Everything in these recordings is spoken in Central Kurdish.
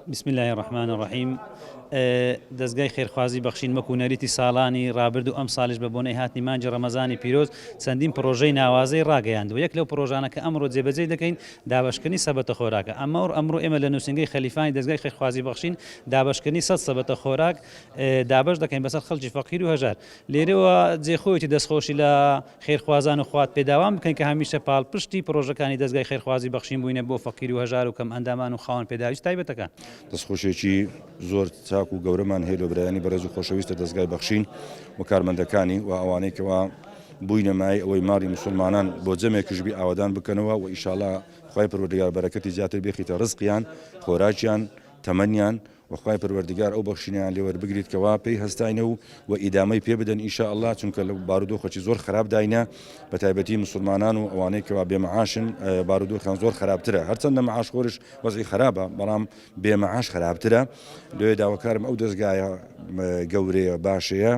بسم الله الرحمن الرحیم. دەستگای خێرخوازی بەخشین مەک و نەریتی ساڵانی ڕابرد و ئەم ساڵش بە بۆنەی هاتنی مانجی ڕەمەزانی پیرۆز چەندین پرۆژەی ناوازەی ڕاگەیاندوە. یەک لەو پرۆژانە کە ئەمڕۆ جێبەجێ دەکەین دابشکردنی سەبەتە خۆراکە. ئەمڕۆ ئێمە لە نووسنگەی خەلیفانی دەستگای خێرخوازی بەخشین دابشکردنی 100 سەبەتە خۆراک دابش دەکەین بەسەر خەڵکی فەقیر و هەژار. لێرەوە جێخۆیەتی دەستخۆشی لە خێرخوازان و خوات پێداوام بکەین کە هەمیشە پاڵپشتی پرۆژەکانی دەستگای خێرخوازی بەخشین بووینە بۆ فەقیر و هەژار و کەم ئەندامان و خاوەن پێداویست تایبەتەکان. دەستخۆشێکی زۆر چاک و گەورەمان هەیە لە برایانی بەڕێز و خۆشەویستە دەستگای بەخشین و کارمەندەکانی و ئەوانەی کەوا بووینە مای ئەوەی ماڕی موسڵمانان بۆ جەمێکیشبی ئاوادان بکەنەوە و ئیشاڵا خوای پەروەردگار بەرەکەتی زیاتر بێخیتە ڕزقیان، خۆراکیان، تەمەنیان وخوای پەروەردگار ئەو بەخشینیان لێوە بگریت کەوا پێی هەستاینە و ئیدامەی پێ بدەن ئینشاءالله، چونکە لە بارودۆخێکی زۆر خراپ داینە بە تایبەتی موسڵمانان و ئەوانەی کەوا بێمەعاشن بارودۆخیان زۆر خراپترە، هەرچەندە مەعاش خۆرش وەزعی خراپە بەڵام بێمەعاش خراپترە. لێ داواکارم ئەو دەستگایە گەورەیە باشەیە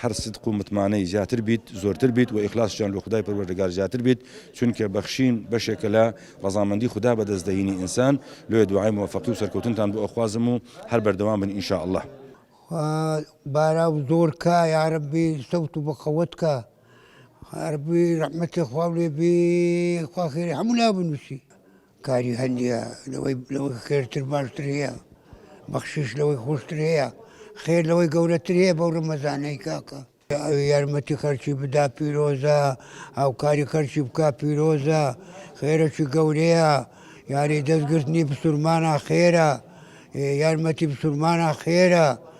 هەر صدق و متمانەی زیاتر بیت، زۆرتر بیت و ئیخلاسیان لە خودای پەروەردگار زیاتر بیت، چونکە بەخشین بەشێکە لە ڕەزامەندی خوددا بەدەستدەهێنی ئینسان. لێ دوعای موفەقی و سەرکەوتنتان بۆ ئەخوازم و هەر بەردەوام بن ئینشاءالله. بارا و زۆر کا یا ربی سەوت و بەخەوت کا ربی ڕەحمەتی خوا لێ بێ، خوا خێری هەموو لا بنووسی. کاری هەندیە لەوەی خێرتر باشتر هەیە، بەخشیش لەوەی خۆشتر هەیە، خێر لەوەی گەورەتر هەیە بەو ڕەمەزانەی کاکە. یارمەتی خەرچی بدا پیرۆزە، هاوکاری خەرچی بکا پیرۆزە، خێرەکی گەورەیە، یاری دەستگرتنی بسوورمانە خێرە، یارمەتی بسوورمانە خێرە.